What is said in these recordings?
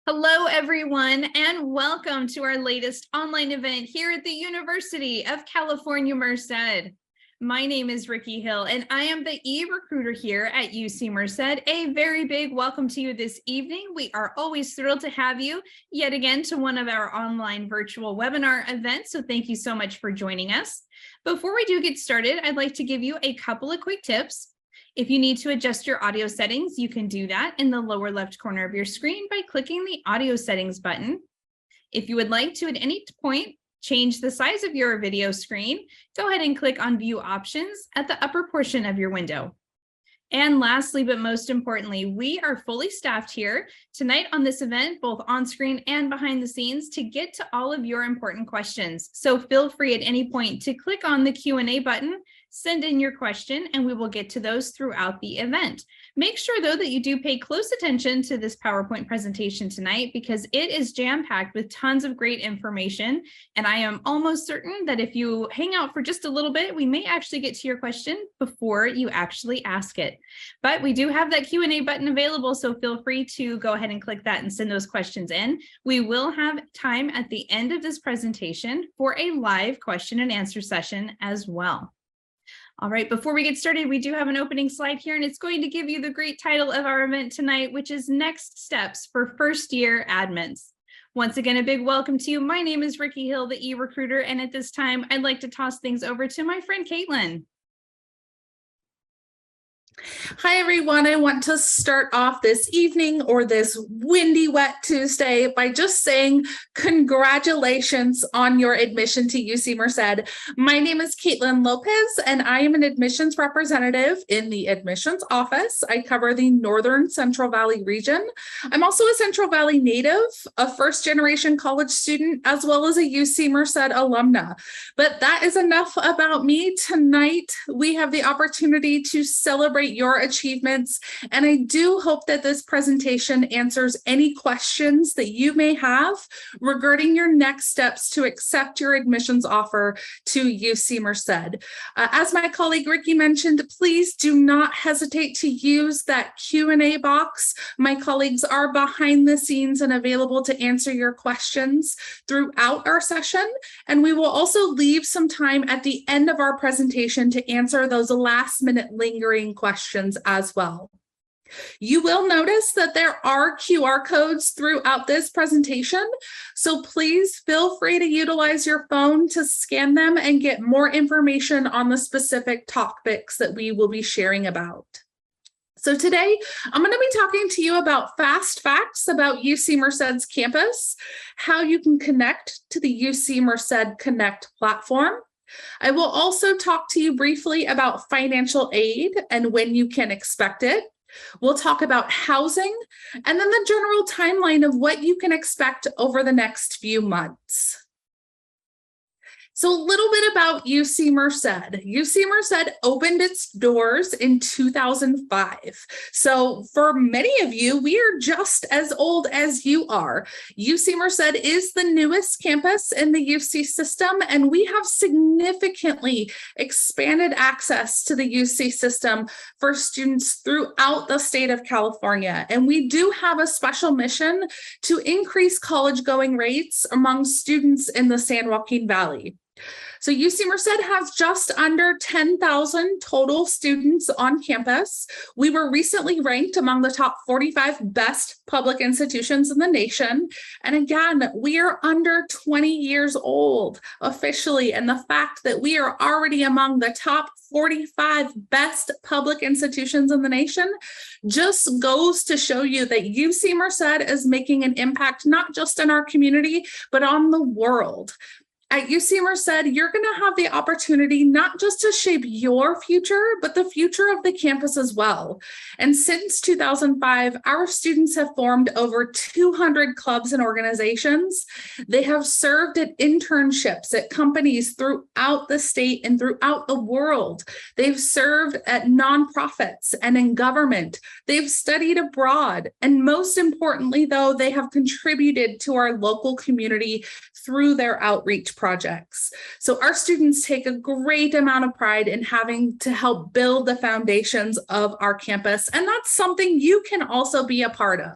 Hello, everyone, and welcome to our latest online event here at the University of California, Merced. My name is Ricky Hill, and I am the e-recruiter here at UC Merced. A very big welcome to you this evening. We are always thrilled to have you yet again to one of our online virtual webinar events, so thank you so much for joining us. Before we do get started, I'd like to give you a couple of quick tips. If you need to adjust your audio settings, you can do that in the lower left corner of your screen by clicking the audio settings button. If you would like to at any point change the size of your video screen, go ahead and click on view options at the upper portion of your window. And lastly, but most importantly, we are fully staffed here tonight on this event, both on screen and behind the scenes, to get to all of your important questions. So feel free at any point to click on the Q&A button, send in your question, and we will get to those throughout the event. Make sure, though, that you do pay close attention to this PowerPoint presentation tonight because it is jam-packed with tons of great information. And I am almost certain that if you hang out for just a little bit, we may actually get to your question before you actually ask it. But we do have that Q&A button available, so feel free to go ahead and click that and send those questions in. We will have time at the end of this presentation for a live question and answer session as well. All right, before we get started, we do have an opening slide here, and it's going to give you the great title of our event tonight, which is Next Steps for First Year Admins. Once again, a big welcome to you. My name is Ricky Hill, the e-recruiter, and at this time, I'd like to toss things over to my friend Caitlin. Hi, everyone. I want to start off this evening or this windy, wet Tuesday by just saying congratulations on your admission to UC Merced. My name is Caitlin Lopez, and I am an admissions representative in the admissions office. I cover the Northern Central Valley region. I'm also a Central Valley native, a first-generation college student, as well as a UC Merced alumna. But that is enough about me. Tonight, we have the opportunity to celebrate your achievements, and I do hope that this presentation answers any questions that you may have regarding your next steps to accept your admissions offer to UC Merced. As my colleague Ricky mentioned, please do not hesitate to use that Q&A box. My colleagues are behind the scenes and available to answer your questions throughout our session, and we will also leave some time at the end of our presentation to answer those last-minute lingering questions as well. You will notice that there are QR codes throughout this presentation, so please feel free to utilize your phone to scan them and get more information on the specific topics that we will be sharing about. So today, I'm going to be talking to you about fast facts about UC Merced's campus, how you can connect to the UC Merced Connect platform. I will also talk to you briefly about financial aid and when you can expect it. We'll talk about housing and then the general timeline of what you can expect over the next few months. So a little bit about UC Merced. UC Merced opened its doors in 2005. So for many of you, we are just as old as you are. UC Merced is the newest campus in the UC system, and we have significantly expanded access to the UC system for students throughout the state of California. And we do have a special mission to increase college-going rates among students in the San Joaquin Valley. So UC Merced has just under 10,000 total students on campus. We were recently ranked among the top 45 best public institutions in the nation. And again, we are under 20 years old officially. And the fact that we are already among the top 45 best public institutions in the nation just goes to show you that UC Merced is making an impact not just in our community, but on the world. At UC Merced, you're going to have the opportunity not just to shape your future, but the future of the campus as well. And since 2005, our students have formed over 200 clubs and organizations. They have served at internships at companies throughout the state and throughout the world. They've served at nonprofits and in government. They've studied abroad. And most importantly, though, they have contributed to our local community through their outreach projects. So our students take a great amount of pride in having to help build the foundations of our campus, and that's something you can also be a part of.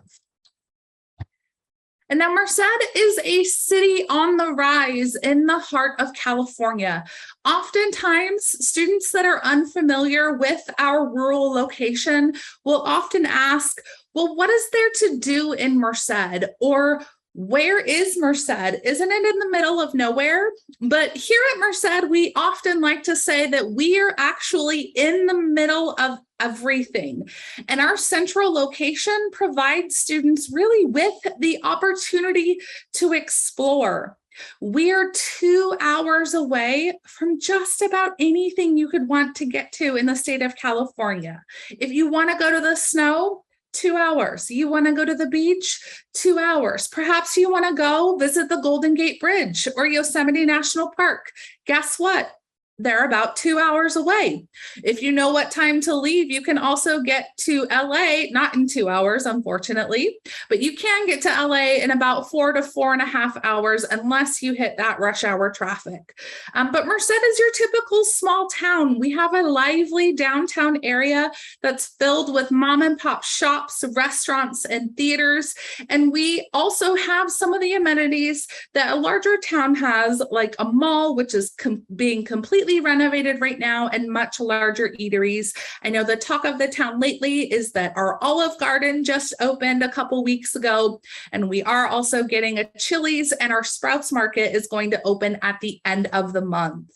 And now Merced is a city on the rise in the heart of California. Oftentimes, students that are unfamiliar with our rural location will often ask, well, what is there to do in Merced? Or where is Merced? Isn't it in the middle of nowhere? But here at Merced, we often like to say that we are actually in the middle of everything. And our central location provides students really with the opportunity to explore. We are 2 hours away from just about anything you could want to get to in the state of California. If you want to go to the snow, 2 hours. You want to go to the beach, 2 hours. Perhaps you want to go visit the Golden Gate Bridge or Yosemite National Park. Guess what? They're about 2 hours away. If you know what time to leave, you can also get to LA, not in 2 hours, unfortunately, but you can get to LA in about 4 to 4.5 hours unless you hit that rush hour traffic. But Merced is your typical small town. We have a lively downtown area that's filled with mom and pop shops, restaurants, and theaters. And we also have some of the amenities that a larger town has, like a mall, which is being completely renovated right now, and much larger eateries. I know the talk of the town lately is that our Olive Garden just opened a couple weeks ago, and we are also getting a Chili's, and our Sprouts Market is going to open at the end of the month.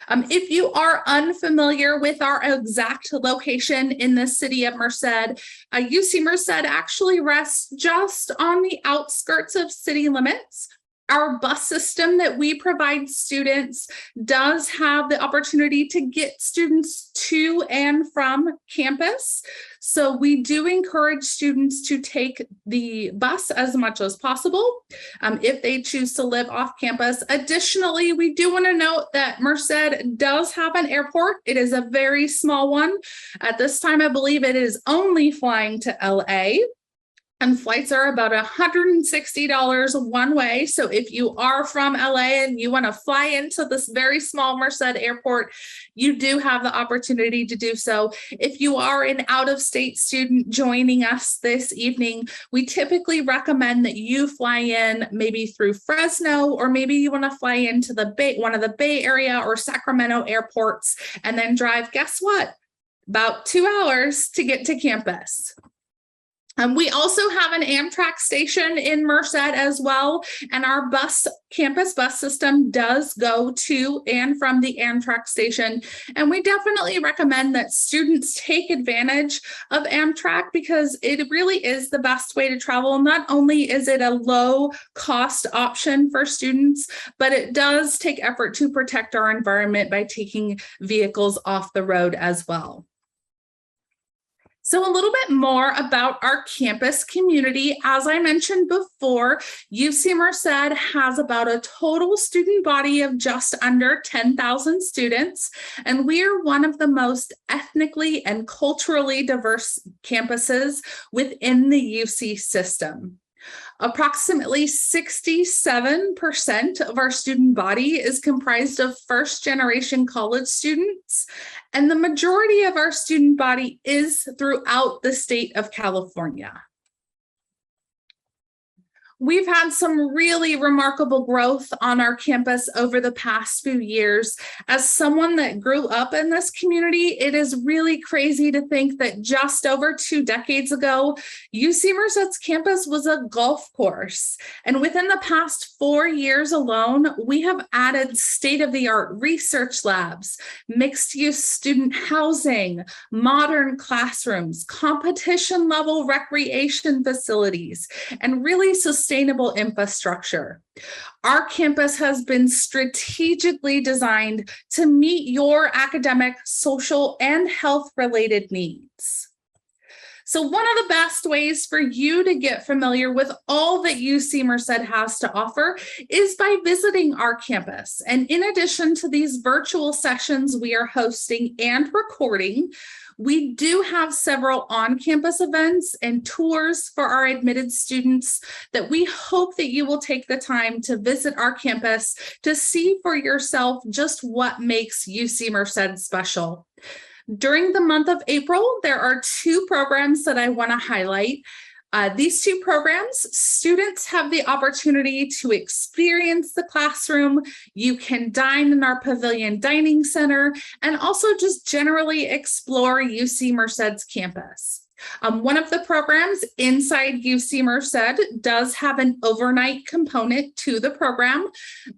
If you are unfamiliar with our exact location in the city of Merced, UC Merced actually rests just on the outskirts of city limits. Our bus system that we provide students does have the opportunity to get students to and from campus. So we do encourage students to take the bus as much as possible if they choose to live off campus. Additionally, we do want to note that Merced does have an airport. It is a very small one. At this time, I believe it is only flying to LA. And flights are about $160 one way. So if you are from LA and you want to fly into this very small Merced airport, you do have the opportunity to do so. If you are an out-of-state student joining us this evening, we typically recommend that you fly in maybe through Fresno, or maybe you want to fly into the one of the Bay Area or Sacramento airports and then drive, guess what? About 2 hours to get to campus. We also have an Amtrak station in Merced as well, and our campus bus system does go to and from the Amtrak station. And we definitely recommend that students take advantage of Amtrak because it really is the best way to travel. Not only is it a low cost option for students, but it does take effort to protect our environment by taking vehicles off the road as well. So a little bit more about our campus community. As I mentioned before, UC Merced has about a total student body of just under 10,000 students, and we are one of the most ethnically and culturally diverse campuses within the UC system. Approximately 67% of our student body is comprised of first-generation college students, and the majority of our student body is throughout the state of California. We've had some really remarkable growth on our campus over the past few years. As someone that grew up in this community, it is really crazy to think that just over 2 decades ago, UC Merced's campus was a golf course. And within the past 4 years alone, we have added state-of-the-art research labs, mixed-use student housing, modern classrooms, competition-level recreation facilities, and really sustainable infrastructure. Our campus has been strategically designed to meet your academic, social, and health-related needs. So one of the best ways for you to get familiar with all that UC Merced has to offer is by visiting our campus. And in addition to these virtual sessions we are hosting and recording, we do have several on-campus events and tours for our admitted students that we hope that you will take the time to visit our campus to see for yourself just what makes UC Merced special. During the month of April, there are 2 programs that I want to highlight. These two programs, students have the opportunity to experience the classroom. You can dine in our Pavilion Dining Center and also just generally explore UC Merced's campus. One of the programs inside UC Merced does have an overnight component to the program.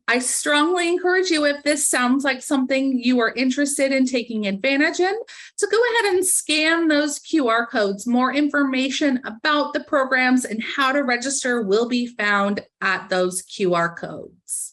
I strongly encourage you, if this sounds like something you are interested in taking advantage in, to go ahead and scan those QR codes. More information about the programs and how to register will be found at those QR codes.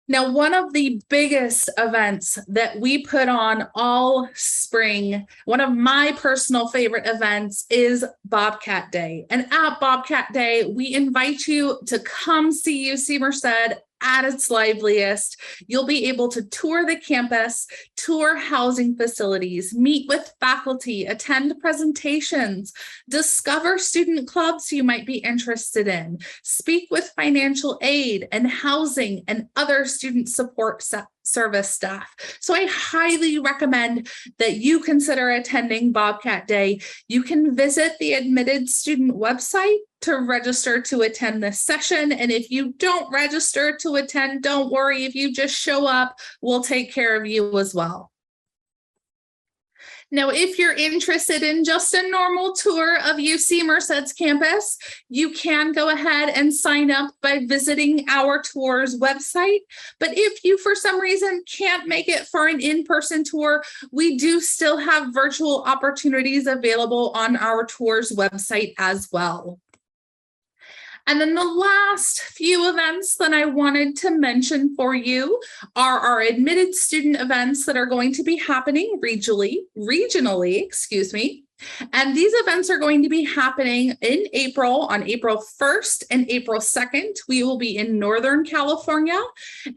Now, one of the biggest events that we put on all spring, one of my personal favorite events, is Bobcat Day. And at Bobcat Day, we invite you to come see UC Merced at its liveliest. You'll be able to tour the campus, tour housing facilities, meet with faculty, attend presentations, discover student clubs you might be interested in, speak with financial aid and housing and other student support service staff. So I highly recommend that you consider attending Bobcat Day. You can visit the admitted student website to register to attend this session. And if you don't register to attend, don't worry. If you just show up, we'll take care of you as well. Now, if you're interested in just a normal tour of UC Merced's campus, you can go ahead and sign up by visiting our tours website. But if you, for some reason, can't make it for an in-person tour, we do still have virtual opportunities available on our tours website as well. And then the last few events that I wanted to mention for you are our admitted student events that are going to be happening regionally, excuse me. And these events are going to be happening in April, on April 1st and April 2nd. We will be in Northern California.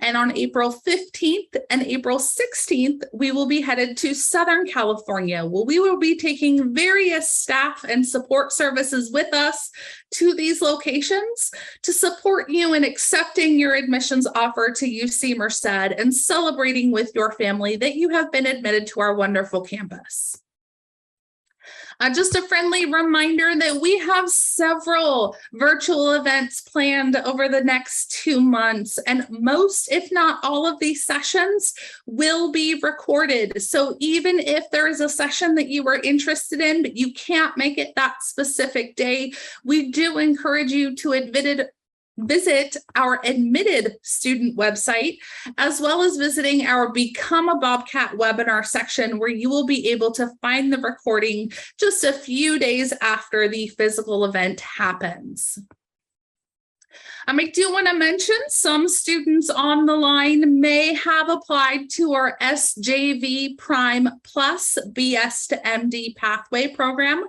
And on April 15th and April 16th, we will be headed to Southern California. Well, we will be taking various staff and support services with us to these locations to support you in accepting your admissions offer to UC Merced and celebrating with your family that you have been admitted to our wonderful campus. Just a friendly reminder that we have several virtual events planned over the next 2 months, and most, if not all of these sessions will be recorded. So even if there is a session that you are interested in, but you can't make it that specific day, we do encourage you to visit our admitted student website, as well as visiting our Become a Bobcat webinar section, where you will be able to find the recording just a few days after the physical event happens. I do want to mention some students on the line may have applied to our SJV Prime Plus BS to MD pathway program.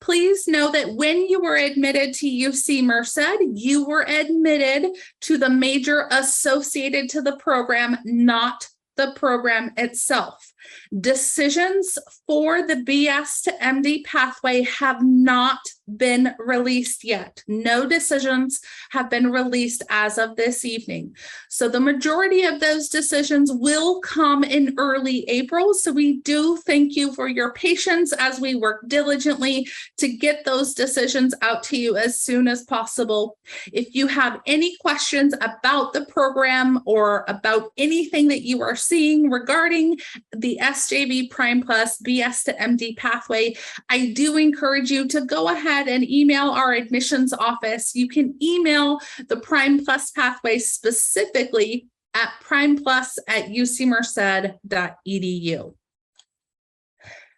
Please know that when you were admitted to UC Merced, you were admitted to the major associated to the program, not the program itself. Decisions for the BS to MD pathway have not been released yet. No decisions have been released as of this evening. So the majority of those decisions will come in early April. So we do thank you for your patience as we work diligently to get those decisions out to you as soon as possible. If you have any questions about the program or about anything that you are seeing regarding the SJV Prime Plus BS to MD pathway, I do encourage you to go ahead and email our admissions office. You can email the Prime Plus pathway specifically at primeplus@ucmerced.edu.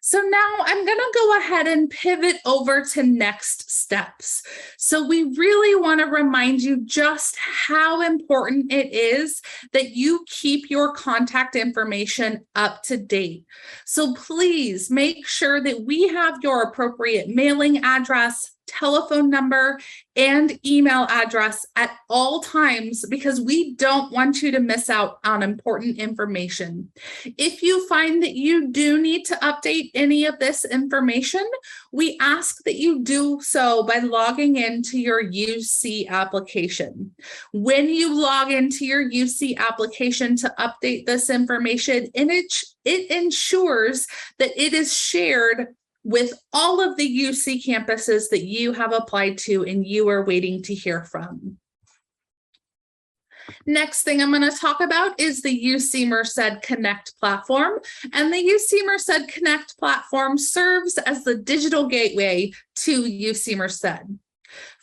So now I'm going to go ahead and pivot over to next steps. So we really want to remind you just how important it is that you keep your contact information up to date. So please make sure that we have your appropriate mailing address, telephone number, and email address at all times, because we don't want you to miss out on important information. If you find that you do need to update any of this information, we ask that you do so by logging into your UC application. When you log into your UC application to update this information, it ensures that it is shared with all of the UC campuses that you have applied to and you are waiting to hear from. Next thing I'm going to talk about is the UC Merced Connect platform. And the UC Merced Connect platform serves as the digital gateway to UC Merced.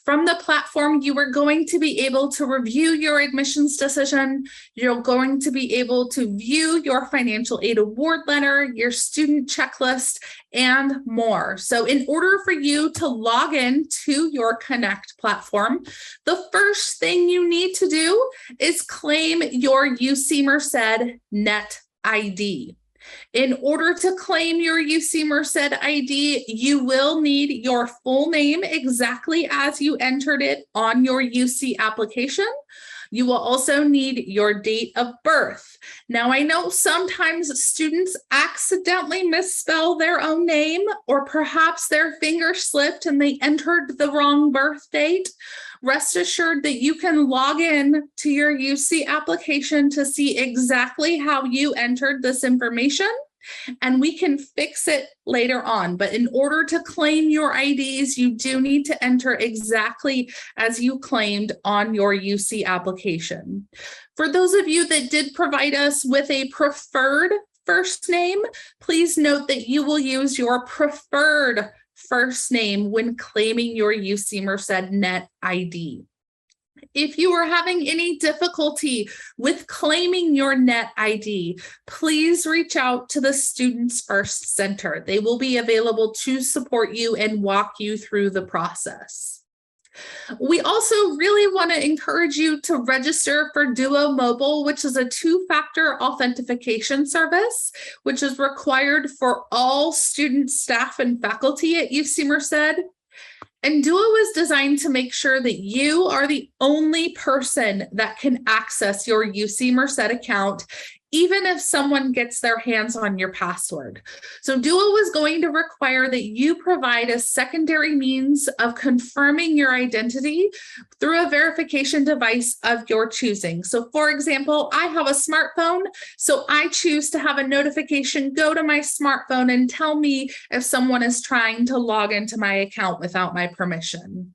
From the platform, you are going to be able to review your admissions decision. You're going to be able to view your financial aid award letter, your student checklist, and more. So in order for you to log in to your Connect platform, the first thing you need to do is claim your UC Merced Net ID. In order to claim your UC Merced ID, you will need your full name exactly as you entered it on your UC application. You will also need your date of birth. Now, I know sometimes students accidentally misspell their own name, or perhaps their finger slipped and they entered the wrong birth date. Rest assured that you can log in to your UC application to see exactly how you entered this information, and we can fix it later on. But in order to claim your IDs, you do need to enter exactly as you claimed on your UC application. For those of you that did provide us with a preferred first name, please note that you will use your preferred first name when claiming your UC Merced Net ID. If you are having any difficulty with claiming your Net ID, please reach out to the Students First Center. They will be available to support you and walk you through the process. We also really want to encourage you to register for Duo Mobile, which is a two-factor authentication service, which is required for all students, staff, and faculty at UC Merced. And Duo is designed to make sure that you are the only person that can access your UC Merced account, even if someone gets their hands on your password. So Duo is going to require that you provide a secondary means of confirming your identity through a verification device of your choosing. So for example, I have a smartphone, so I choose to have a notification go to my smartphone and tell me if someone is trying to log into my account without my permission.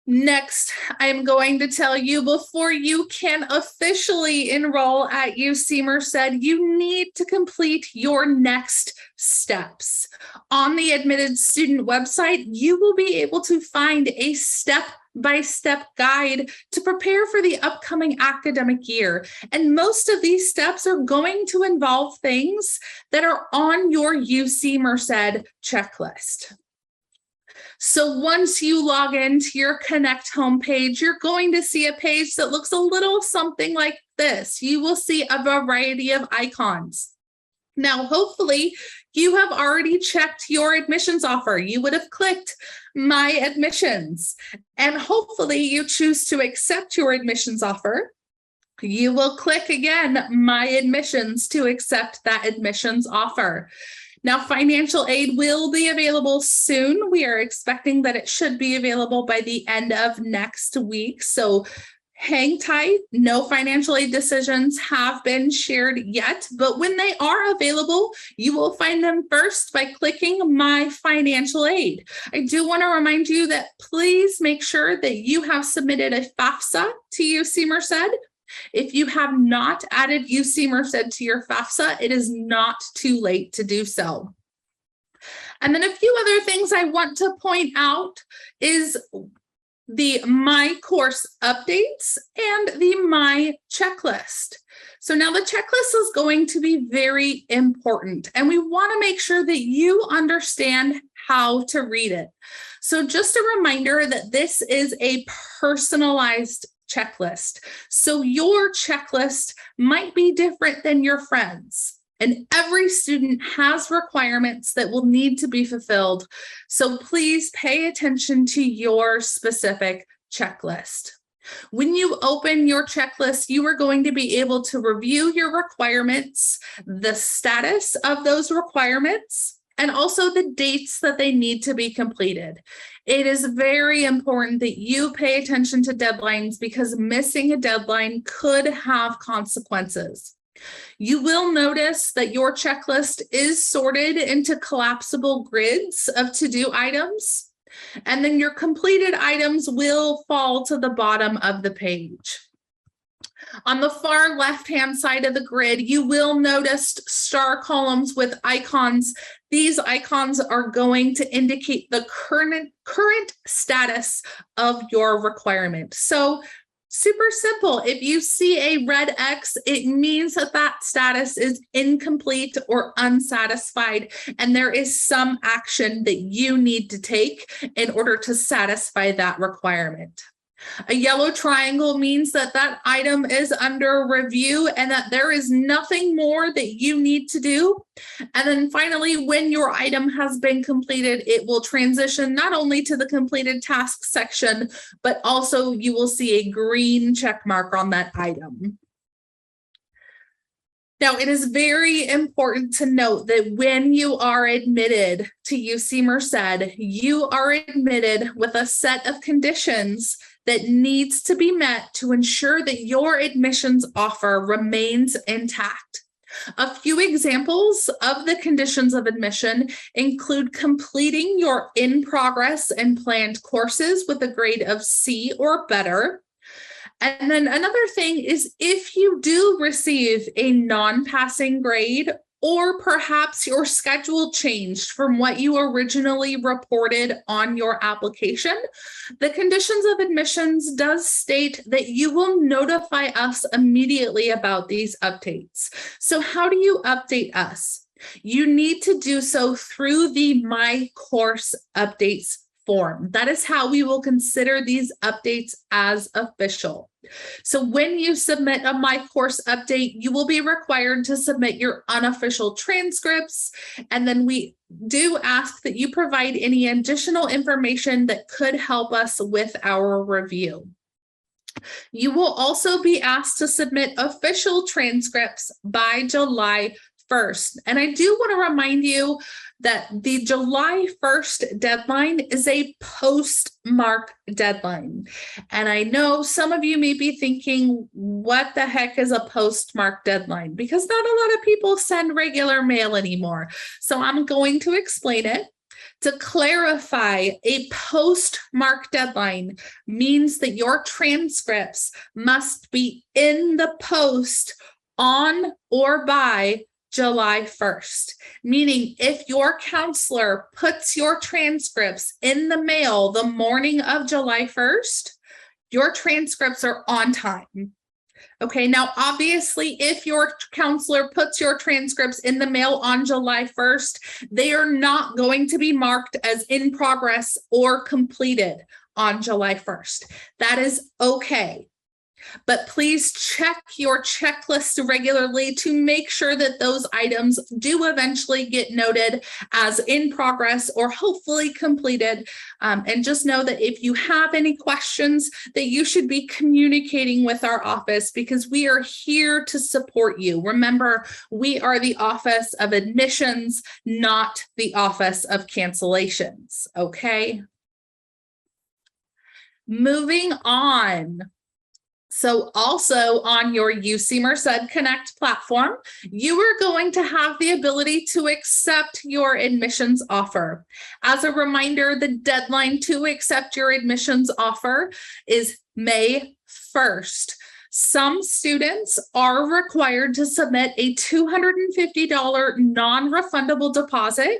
Next, I'm going to tell you, before you can officially enroll at UC Merced, you need to complete your next steps. On the admitted student website, you will be able to find a step-by-step guide to prepare for the upcoming academic year. And most of these steps are going to involve things that are on your UC Merced checklist. So once you log into your Connect homepage, you're going to see a page that looks a little something like this. You will see a variety of icons. Now, hopefully, you have already checked your admissions offer. You would have clicked My Admissions, and hopefully you choose to accept your admissions offer. You will click again, My Admissions, to accept that admissions offer. Now, financial aid will be available soon. We are expecting that it should be available by the end of next week. So hang tight. No financial aid decisions have been shared yet, but when they are available, you will find them first by clicking My Financial Aid. I do want to remind you that please make sure that you have submitted a FAFSA to UC Merced. If you have not added UC Merced to your FAFSA, it is not too late to do so. And then a few other things I want to point out is the My Course Updates and the My Checklist. So now the checklist is going to be very important, and we want to make sure that you understand how to read it. So just a reminder that this is a personalized checklist. So your checklist might be different than your friends, and every student has requirements that will need to be fulfilled. So please pay attention to your specific checklist. When you open your checklist, you are going to be able to review your requirements, the status of those requirements, and also the dates that they need to be completed. It is very important that you pay attention to deadlines because missing a deadline could have consequences. You will notice that your checklist is sorted into collapsible grids of to-do items, and then your completed items will fall to the bottom of the page. On the far left-hand side of the grid, you will notice star columns with icons. These icons are going to indicate the current status of your requirement. So super simple. If you see a red X, it means that that status is incomplete or unsatisfied, and there is some action that you need to take in order to satisfy that requirement. A yellow triangle means that that item is under review and that there is nothing more that you need to do. And then finally, when your item has been completed, it will transition not only to the completed task section, but also you will see a green check mark on that item. Now, it is very important to note that when you are admitted to UC Merced, you are admitted with a set of conditions that needs to be met to ensure that your admissions offer remains intact. A few examples of the conditions of admission include completing your in-progress and planned courses with a grade of C or better. And then another thing is if you do receive a non-passing grade, or perhaps your schedule changed from what you originally reported on your application, the conditions of admissions does state that you will notify us immediately about these updates. So how do you update us? You need to do so through the My Course Updates form. That is how we will consider these updates as official. So when you submit a My Course update, you will be required to submit your unofficial transcripts. And then we do ask that you provide any additional information that could help us with our review. You will also be asked to submit official transcripts by July 1st. And I do want to remind you that the July 1st deadline is a postmark deadline. And I know some of you may be thinking, what the heck is a postmark deadline? Because not a lot of people send regular mail anymore. So I'm going to explain it. To clarify, a postmark deadline means that your transcripts must be in the post on or by July 1st, meaning if your counselor puts your transcripts in the mail the morning of July 1st, your transcripts are on time. Okay, now obviously, if your counselor puts your transcripts in the mail on July 1st, they are not going to be marked as in progress or completed on July 1st. That is okay. But please check your checklist regularly to make sure that those items do eventually get noted as in progress or hopefully completed. And just know that if you have any questions, that you should be communicating with our office because we are here to support you. Remember, we are the Office of Admissions, not the Office of Cancellations. Okay. Moving on. So also on your UC Merced Connect platform, you are going to have the ability to accept your admissions offer. As a reminder, the deadline to accept your admissions offer is May 1st. Some students are required to submit a $250 non-refundable deposit.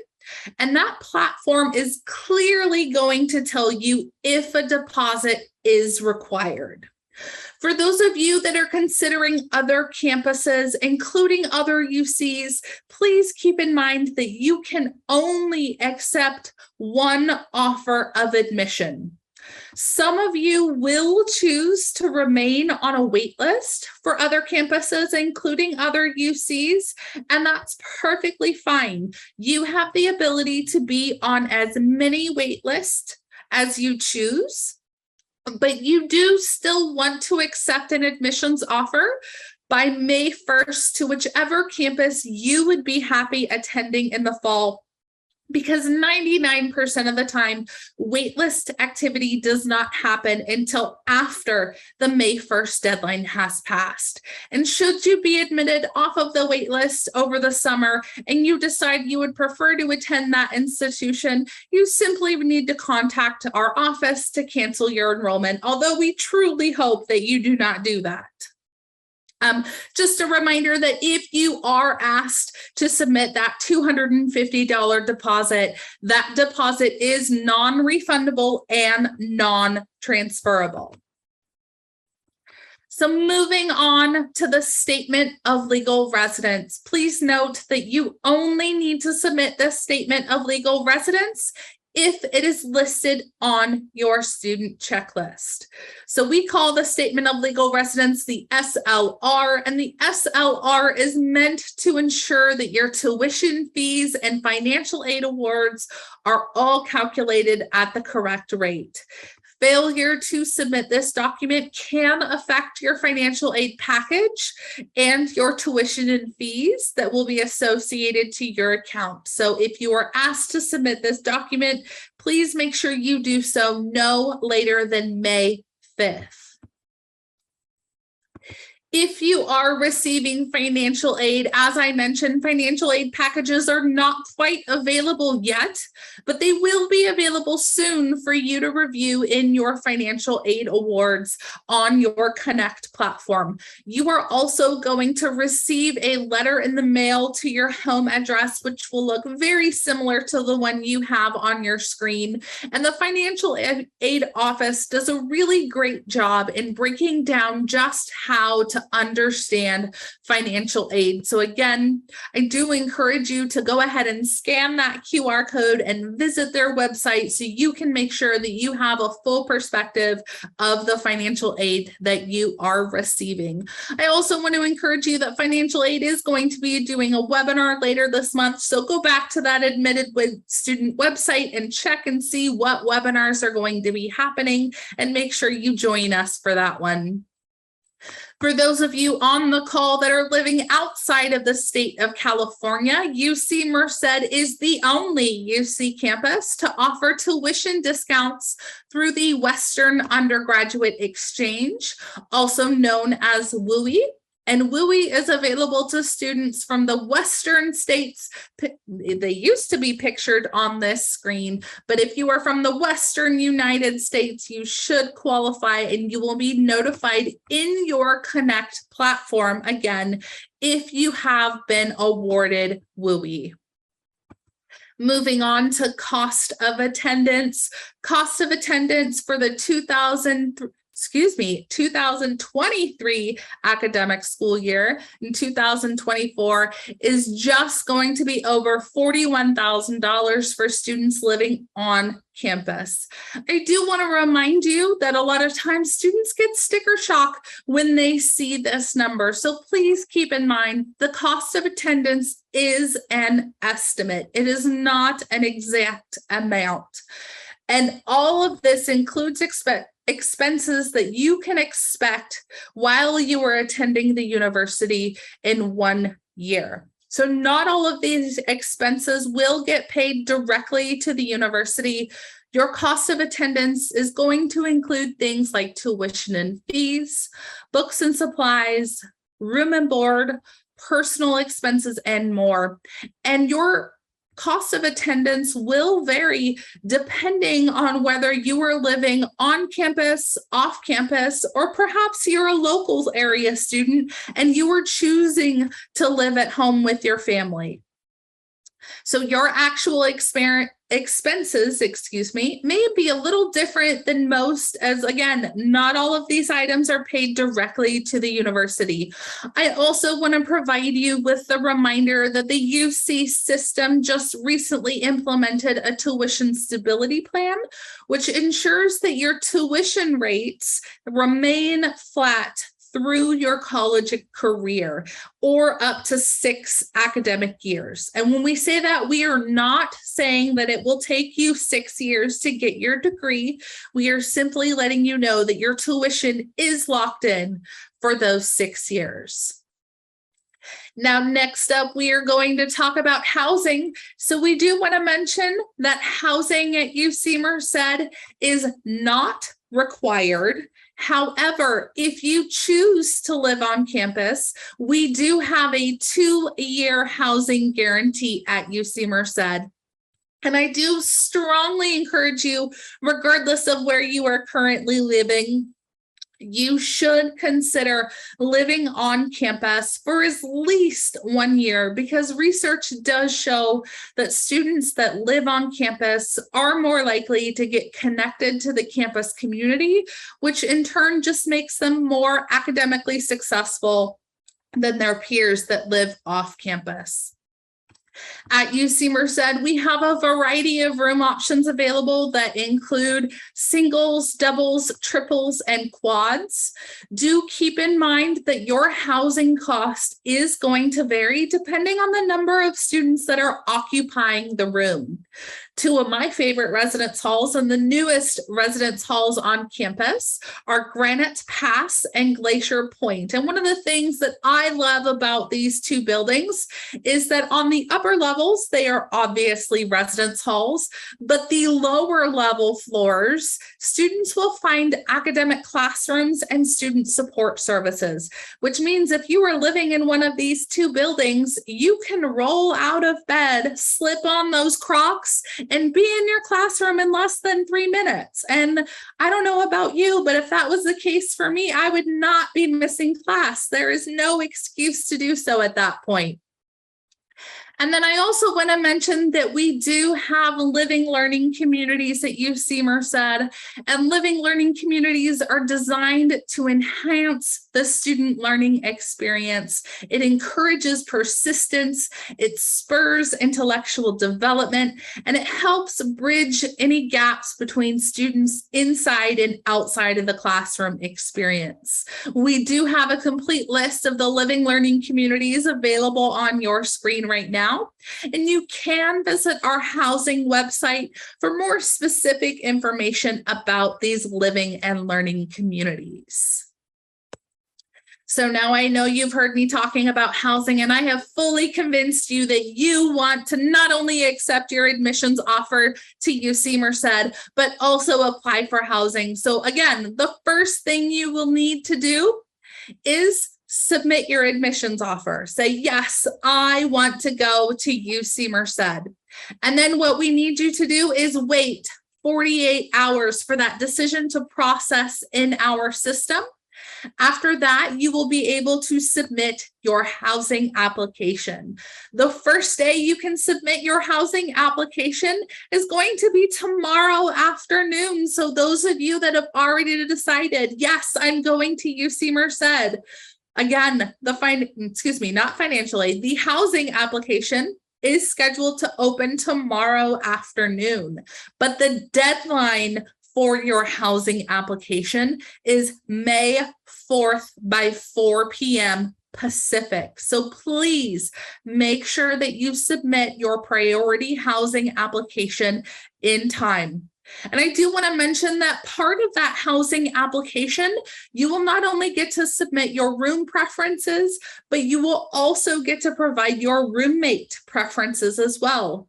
And that platform is clearly going to tell you if a deposit is required. For those of you that are considering other campuses, including other UCs, please keep in mind that you can only accept one offer of admission. Some of you will choose to remain on a wait list for other campuses, including other UCs, and that's perfectly fine. You have the ability to be on as many wait lists as you choose. But you do still want to accept an admissions offer by May 1st to whichever campus you would be happy attending in the fall because 99% of the time, waitlist activity does not happen until after the May 1st deadline has passed. And should you be admitted off of the waitlist over the summer and you decide you would prefer to attend that institution, you simply need to contact our office to cancel your enrollment, although we truly hope that you do not do that. Just a reminder that if you are asked to submit that $250 deposit, that deposit is non-refundable and non-transferable. So moving on to the statement of legal residence, please note that you only need to submit this statement of legal residence if it is listed on your student checklist. So we call the statement of legal residence the SLR, and the SLR is meant to ensure that your tuition fees and financial aid awards are all calculated at the correct rate. Failure to submit this document can affect your financial aid package and your tuition and fees that will be associated to your account. So if you are asked to submit this document, please make sure you do so no later than May 5th. If you are receiving financial aid, as I mentioned, financial aid packages are not quite available yet, but they will be available soon for you to review in your financial aid awards on your Connect platform. You are also going to receive a letter in the mail to your home address, which will look very similar to the one you have on your screen. And the financial aid office does a really great job in breaking down just how to understand financial aid. So again, I do encourage you to go ahead and scan that QR code and visit their website so you can make sure that you have a full perspective of the financial aid that you are receiving. I also want to encourage you that financial aid is going to be doing a webinar later this month. So go back to that admitted student website and check and see what webinars are going to be happening and make sure you join us for that one. For those of you on the call that are living outside of the state of California, UC Merced is the only UC campus to offer tuition discounts through the Western Undergraduate Exchange, also known as WUI. And WUI is available to students from the Western states. They used to be pictured on this screen, but if you are from the Western United States, you should qualify and you will be notified in your Connect platform again if you have been awarded WUI. Moving on to cost of attendance. Cost of attendance for the 2023 academic school year in 2024 is just going to be over $41,000 for students living on campus. I do want to remind you that a lot of times students get sticker shock when they see this number. So please keep in mind the cost of attendance is an estimate. It is not an exact amount. And all of this includes expenses that you can expect while you are attending the university in 1 year. So not all of these expenses will get paid directly to the university. Your cost of attendance is going to include things like tuition and fees, books and supplies, room and board, personal expenses, and more. And your cost of attendance will vary depending on whether you are living on campus, off campus, or perhaps you're a local area student and you are choosing to live at home with your family. So your actual expenses, may be a little different than most, as again, not all of these items are paid directly to the university. I also want to provide you with the reminder that the UC system just recently implemented a tuition stability plan, which ensures that your tuition rates remain flat through your college career or up to 6 academic years. And when we say that, we are not saying that it will take you 6 years to get your degree. We are simply letting you know that your tuition is locked in for those 6 years. Now, next up, we are going to talk about housing. So we do want to mention that housing at UC Merced is not required. However, if you choose to live on campus, we do have a 2-year housing guarantee at UC Merced. And I do strongly encourage you, regardless of where you are currently living, you should consider living on campus for at least 1 year, because research does show that students that live on campus are more likely to get connected to the campus community, which in turn just makes them more academically successful than their peers that live off campus. At UC Merced, we have a variety of room options available that include singles, doubles, triples, and quads. Do keep in mind that your housing cost is going to vary depending on the number of students that are occupying the room. Two of my favorite residence halls and the newest residence halls on campus are Granite Pass and Glacier Point. And one of the things that I love about these two buildings is that on the upper levels, they are obviously residence halls, but the lower level floors, students will find academic classrooms and student support services, which means if you are living in one of these two buildings, you can roll out of bed, slip on those Crocs, and be in your classroom in less than 3 minutes. And I don't know about you, but if that was the case for me, I would not be missing class. There is no excuse to do so at that point. And then I also want to mention that we do have living learning communities at UC Merced, and living learning communities are designed to enhance the student learning experience. It encourages persistence, it spurs intellectual development, and it helps bridge any gaps between students inside and outside of the classroom experience. We do have a complete list of the living learning communities available on your screen right now. And you can visit our housing website for more specific information about these living and learning communities. So now I know you've heard me talking about housing, and I have fully convinced you that you want to not only accept your admissions offer to UC Merced, but also apply for housing. So again, the first thing you will need to do is submit your admissions offer. Say, yes, I want to go to UC Merced. And then what we need you to do is wait 48 hours for that decision to process in our system. After that, you will be able to submit your housing application. The first day you can submit your housing application is going to be tomorrow afternoon. So those of you that have already decided, yes, I'm going to UC Merced, again, not financially, the housing application is scheduled to open tomorrow afternoon, but the deadline for your housing application is May 4th by 4 p.m. Pacific. So please make sure that you submit your priority housing application in time. And I do want to mention that part of that housing application, you will not only get to submit your room preferences, but you will also get to provide your roommate preferences as well.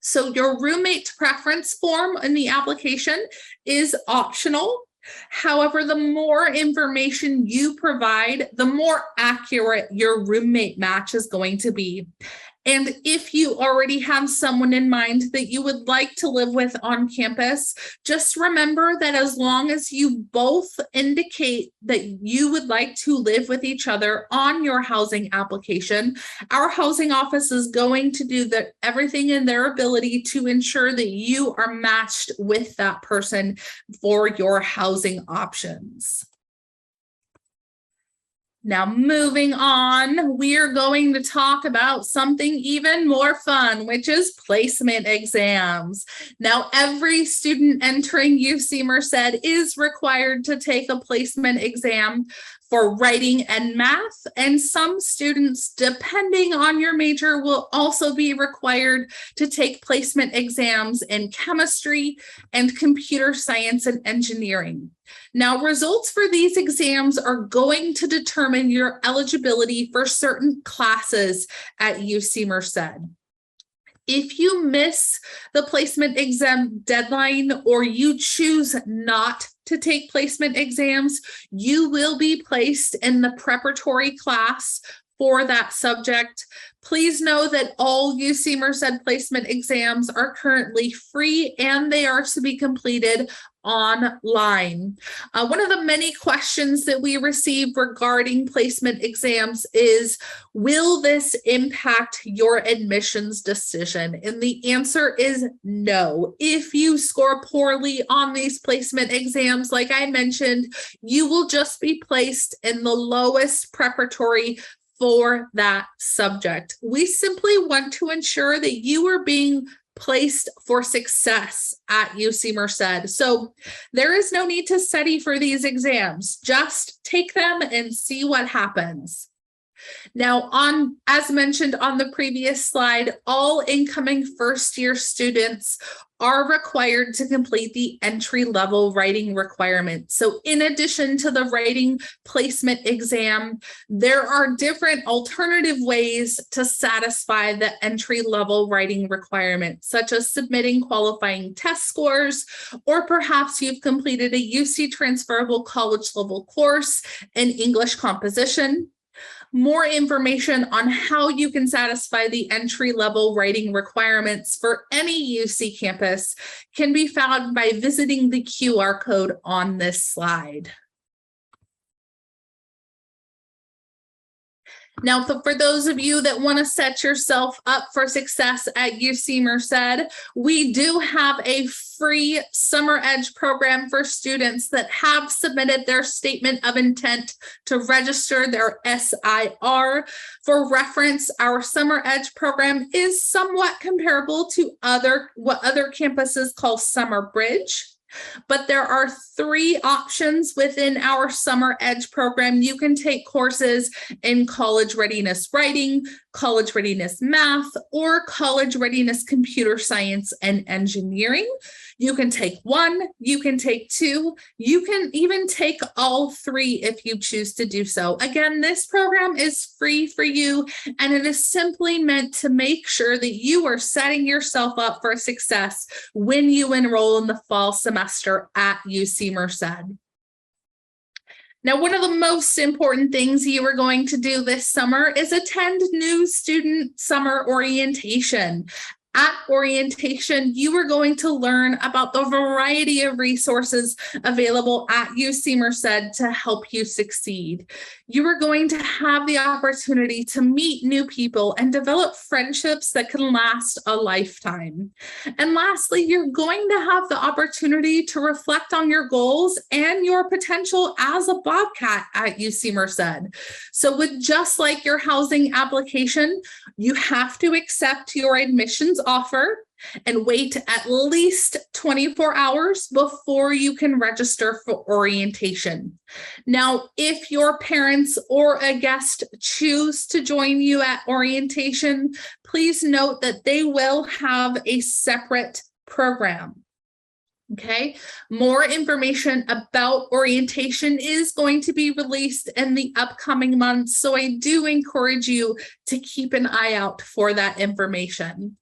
So your roommate preference form in the application is optional. However, the more information you provide, the more accurate your roommate match is going to be. And if you already have someone in mind that you would like to live with on campus, just remember that as long as you both indicate that you would like to live with each other on your housing application, our housing office is going to do everything in their ability to ensure that you are matched with that person for your housing options. Now, moving on, we are going to talk about something even more fun, which is placement exams. Now, every student entering UC Merced is required to take a placement exam. for writing and math, and some students, depending on your major, will also be required to take placement exams in chemistry and computer science and engineering. Now, results for these exams are going to determine your eligibility for certain classes at UC Merced. If you miss the placement exam deadline or you choose not to take placement exams, you will be placed in the preparatory class for that subject. Please know that all UC Merced placement exams are currently free and they are to be completed online. One of the many questions that we receive regarding placement exams is, will this impact your admissions decision? And the answer is no. If you score poorly on these placement exams, like I mentioned, you will just be placed in the lowest preparatory for that subject. We simply want to ensure that you are being placed for success at UC Merced. So there is no need to study for these exams. Just take them and see what happens. Now, as mentioned on the previous slide, all incoming first-year students are required to complete the entry-level writing requirement. So in addition to the writing placement exam, there are different alternative ways to satisfy the entry-level writing requirement, such as submitting qualifying test scores, or perhaps you've completed a UC transferable college level course in English composition. More information on how you can satisfy the entry-level writing requirements for any UC campus can be found by visiting the QR code on this slide. Now, for those of you that want to set yourself up for success at UC Merced, we do have a free Summer Edge program for students that have submitted their statement of intent to register their SIR. For reference, our Summer Edge program is somewhat comparable to what other campuses call Summer Bridge. But there are 3 options within our Summer Edge program. You can take courses in college readiness writing, college readiness math, or college readiness computer science and engineering. You can take 1, you can take 2, you can even take all 3 if you choose to do so. Again, this program is free for you, and it is simply meant to make sure that you are setting yourself up for success when you enroll in the fall semester at UC Merced. Now, one of the most important things you are going to do this summer is attend new student summer orientation. At orientation, you are going to learn about the variety of resources available at UC Merced to help you succeed. You are going to have the opportunity to meet new people and develop friendships that can last a lifetime. And lastly, you're going to have the opportunity to reflect on your goals and your potential as a Bobcat at UC Merced. So just like your housing application, you have to accept your admissions offer and wait at least 24 hours before you can register for orientation. Now, if your parents or a guest choose to join you at orientation, please note that they will have a separate program. Okay, more information about orientation is going to be released in the upcoming months, so I do encourage you to keep an eye out for that information.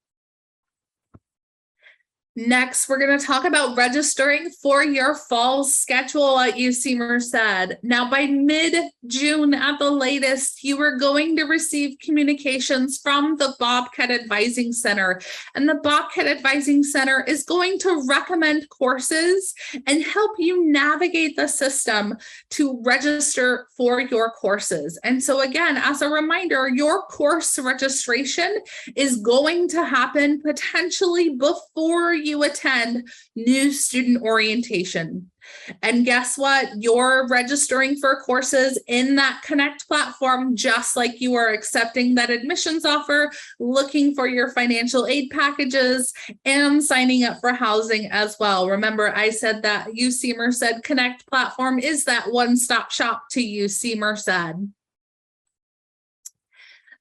Next, we're going to talk about registering for your fall schedule at UC Merced. Now, by mid-June at the latest, you are going to receive communications from the Bobcat Advising Center. And the Bobcat Advising Center is going to recommend courses and help you navigate the system to register for your courses. And so again, as a reminder, your course registration is going to happen potentially before you attend new student orientation. And guess what? You're registering for courses in that Connect platform, just like you are accepting that admissions offer, looking for your financial aid packages, and signing up for housing as well. Remember, I said that UC Merced Connect platform is that one-stop shop to UC Merced.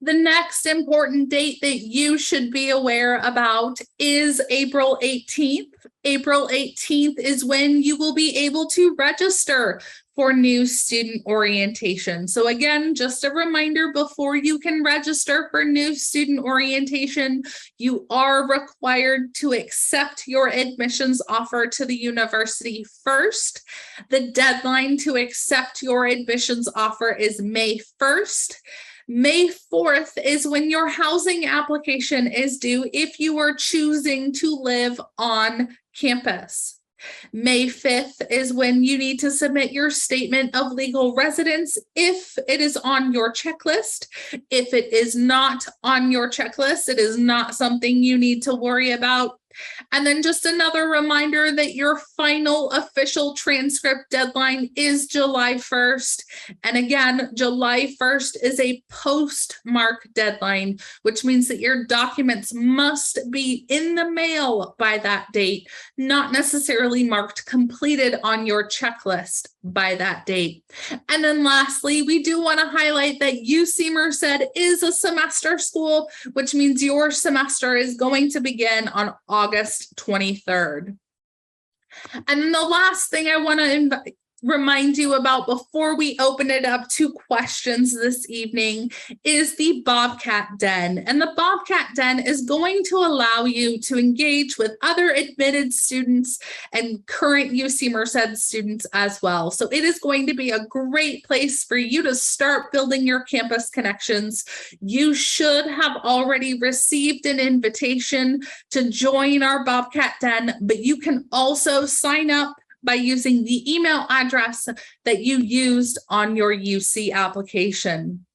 The next important date that you should be aware about is April 18th. April 18th is when you will be able to register for new student orientation. So again, just a reminder, before you can register for new student orientation, you are required to accept your admissions offer to the university first. The deadline to accept your admissions offer is May 1st. May 4th is when your housing application is due if you are choosing to live on campus. May 5th is when you need to submit your statement of legal residence if it is on your checklist. If it is not on your checklist, it is not something you need to worry about. And then just another reminder that your final official transcript deadline is July 1st. And again, July 1st is a postmark deadline, which means that your documents must be in the mail by that date, not necessarily marked completed on your checklist by that date. And then lastly, we do want to highlight that UC Merced is a semester school, which means your semester is going to begin on August 23rd. And then the last thing I want to remind you about before we open it up to questions this evening is the Bobcat Den. And the Bobcat Den is going to allow you to engage with other admitted students and current UC Merced students as well. So it is going to be a great place for you to start building your campus connections. You should have already received an invitation to join our Bobcat Den, but you can also sign up by using the email address that you used on your UC application.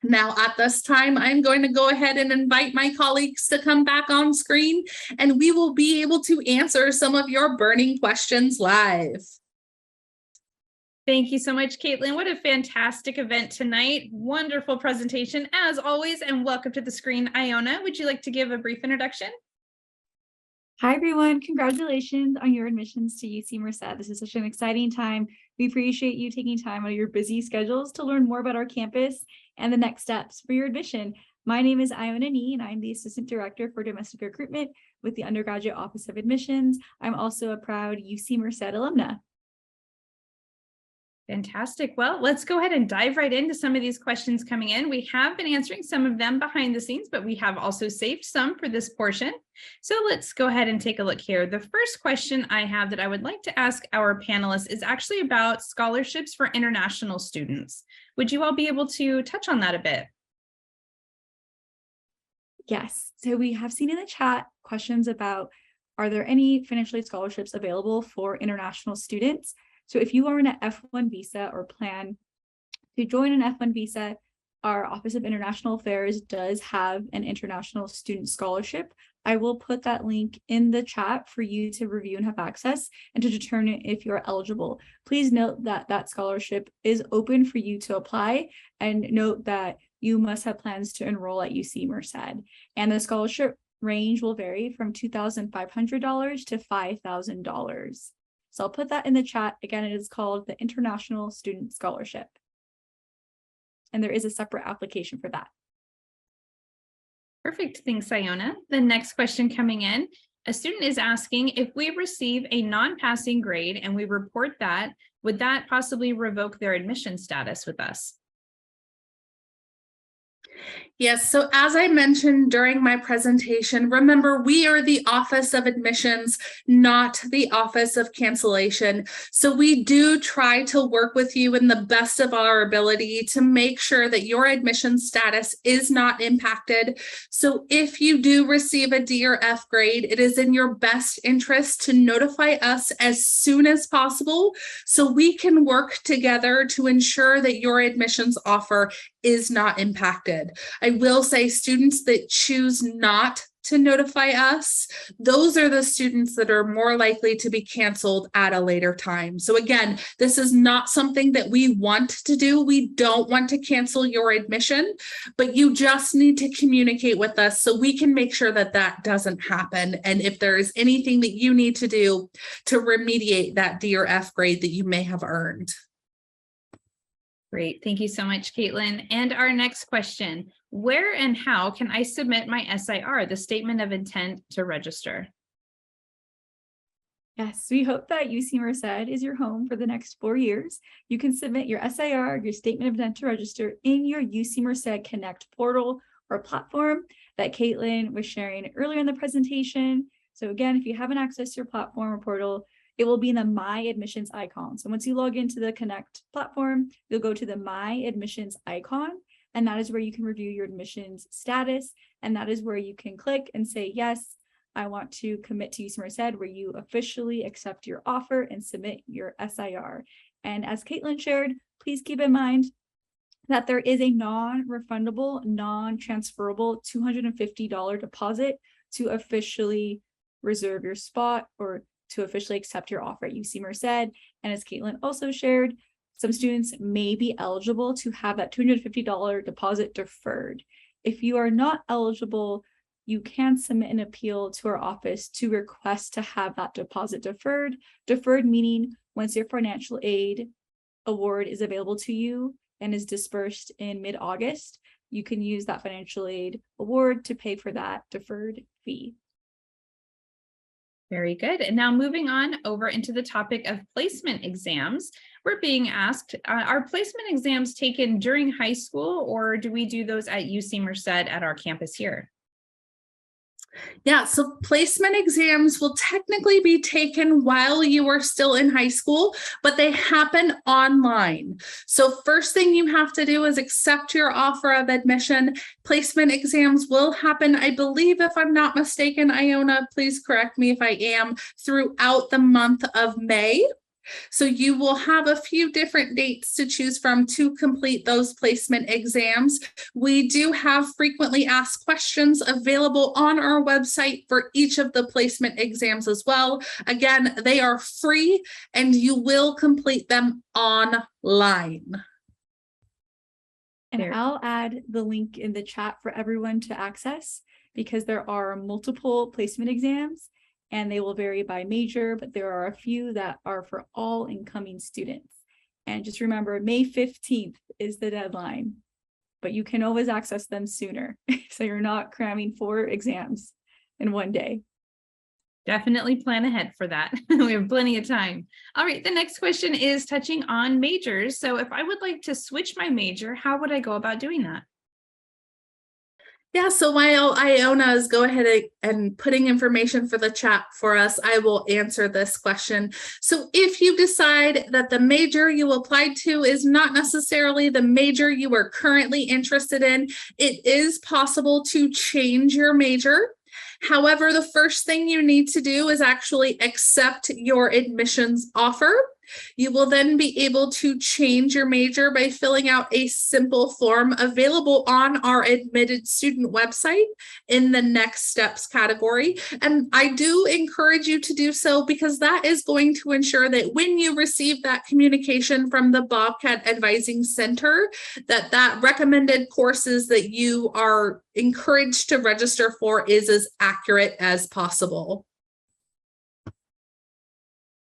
Now, at this time, I'm going to go ahead and invite my colleagues to come back on screen, and we will be able to answer some of your burning questions live. Thank you so much, Caitlin. What a fantastic event tonight. Wonderful presentation, as always, and welcome to the screen. Iona, would you like to give a brief introduction? Hi, everyone. Congratulations on your admissions to UC Merced. This is such an exciting time. We appreciate you taking time out of your busy schedules to learn more about our campus and the next steps for your admission. My name is Iona Nee, and I'm the Assistant Director for Domestic Recruitment with the Undergraduate Office of Admissions. I'm also a proud UC Merced alumna. Fantastic. Well, let's go ahead and dive right into some of these questions coming in. We have been answering some of them behind the scenes, but we have also saved some for this portion. So let's go ahead and take a look here. The first question I have that I would like to ask our panelists is actually about scholarships for international students. Would you all be able to touch on that a bit? Yes. So we have seen in the chat questions about, are there any financial aid scholarships available for international students? So if you are in an F1 visa or plan to join an F1 visa, our Office of International Affairs does have an international student scholarship. I will put that link in the chat for you to review and have access and to determine if you're eligible. Please note that that scholarship is open for you to apply, and note that you must have plans to enroll at UC Merced. And the scholarship range will vary from $2,500 to $5,000. So I'll put that in the chat. Again, it is called the International Student Scholarship. And there is a separate application for that. Perfect. Thanks, Iona. The next question coming in, a student is asking, if we receive a non-passing grade and we report that, would that possibly revoke their admission status with us? Yes, so as I mentioned during my presentation, remember, we are the Office of Admissions, not the Office of Cancellation. So we do try to work with you in the best of our ability to make sure that your admission status is not impacted. So if you do receive a D or F grade, it is in your best interest to notify us as soon as possible so we can work together to ensure that your admissions offer is not impacted. I I will say students that choose not to notify us, those are the students that are more likely to be canceled at a later time. So again, this is not something that we want to do. We don't want to cancel your admission, but you just need to communicate with us so we can make sure that that doesn't happen. And if there is anything that you need to do to remediate that D or F grade that you may have earned. Great. Thank you so much, Caitlin. And our next question, where and how can I submit my SIR, the statement of intent to register? Yes, we hope that UC Merced is your home for the next 4 years. You can submit your SIR, your statement of intent to register, in your UC Merced Connect portal or platform that Caitlin was sharing earlier in the presentation. So again, if you haven't accessed your platform or portal, it will be in the My Admissions icon. So once you log into the Connect platform, you'll go to the My Admissions icon, and that is where you can review your admissions status. And that is where you can click and say, yes, I want to commit to UC Merced, where you officially accept your offer and submit your SIR. And as Caitlin shared, please keep in mind that there is a non-refundable, non-transferable $250 deposit to officially reserve your spot or to officially accept your offer at UC Merced. And as Caitlin also shared, some students may be eligible to have that $250 deposit deferred. If you are not eligible, you can submit an appeal to our office to request to have that deposit deferred. Deferred meaning once your financial aid award is available to you and is dispersed in mid-August, you can use that financial aid award to pay for that deferred fee. Very good. And now moving on over into the topic of placement exams, we're being asked, are placement exams taken during high school, or do we do those at UC Merced at our campus here? Yeah, so placement exams will technically be taken while you are still in high school, but they happen online. So first thing you have to do is accept your offer of admission. Placement exams will happen, I believe, if I'm not mistaken, Iona, please correct me if I am, throughout the month of May. So you will have a few different dates to choose from to complete those placement exams. We do have frequently asked questions available on our website for each of the placement exams as well. Again, they are free and you will complete them online. And I'll add the link in the chat for everyone to access, because there are multiple placement exams and they will vary by major, but there are a few that are for all incoming students. And just remember, May 15th is the deadline, but you can always access them sooner. So you're not cramming 4 exams in one day. Definitely plan ahead for that. We have plenty of time. All right, the next question is touching on majors. So if I would like to switch my major, how would I go about doing that? Yeah, so while Iona is go ahead and putting information for the chat for us, I will answer this question. So if you decide that the major you applied to is not necessarily the major you are currently interested in, it is possible to change your major. However, the first thing you need to do is actually accept your admissions offer. You will then be able to change your major by filling out a simple form available on our admitted student website in the next steps category. And I do encourage you to do so, because that is going to ensure that when you receive that communication from the Bobcat Advising Center, that recommended courses that you are encouraged to register for is as accurate as possible.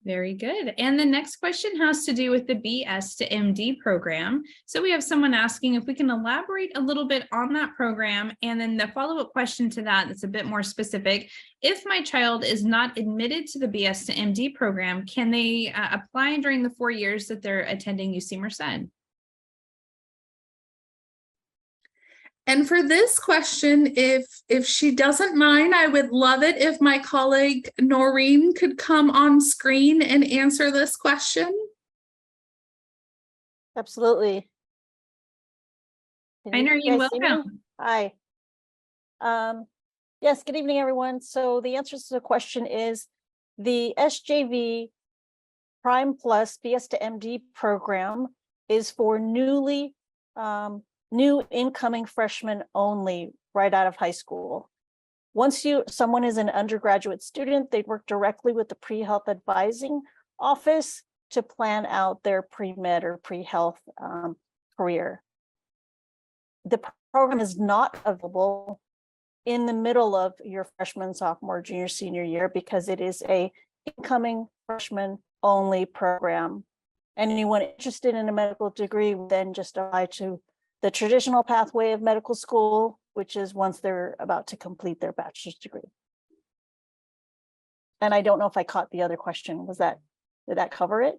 Very good. And the next question has to do with the BS to MD program. So we have someone asking if we can elaborate a little bit on that program. And then the follow-up question to that that's a bit more specific. If my child is not admitted to the BS to MD program, can they apply during the 4 years that they're attending UC Merced? And for this question, if she doesn't mind, I would love it if my colleague Noreen could come on screen and answer this question. Absolutely. Hi, Noreen, welcome. Hi. Yes, good evening, everyone. So the answer to the question is the SJV Prime Plus BS to MD program is for newly new incoming freshmen only right out of high school. Once someone is an undergraduate student, they'd work directly with the pre-health advising office to plan out their pre-med or pre-health career. The program is not available in the middle of your freshman, sophomore, junior, senior year because it is a incoming freshman only program. Anyone interested in a medical degree would then just apply to the traditional pathway of medical school, which is once they're about to complete their bachelor's degree. And I don't know if I caught the other question. Did that cover it?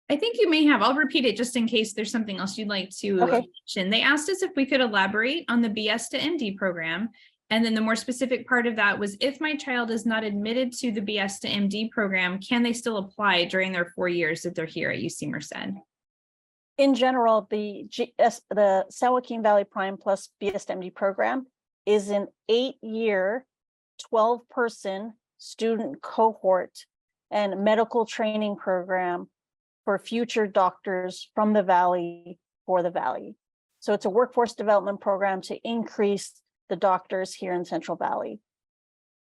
I think you may have. I'll repeat it just in case there's something else you'd like to mention. They asked us if we could elaborate on the BS to MD program. And then the more specific part of that was, if my child is not admitted to the BS to MD program, can they still apply during their 4 years that they're here at UC Merced? In general, the San Joaquin Valley Prime Plus BS to MD program is an 8-year, 12-person student cohort and medical training program for future doctors from the Valley for the Valley. So it's a workforce development program to increase the doctors here in Central Valley.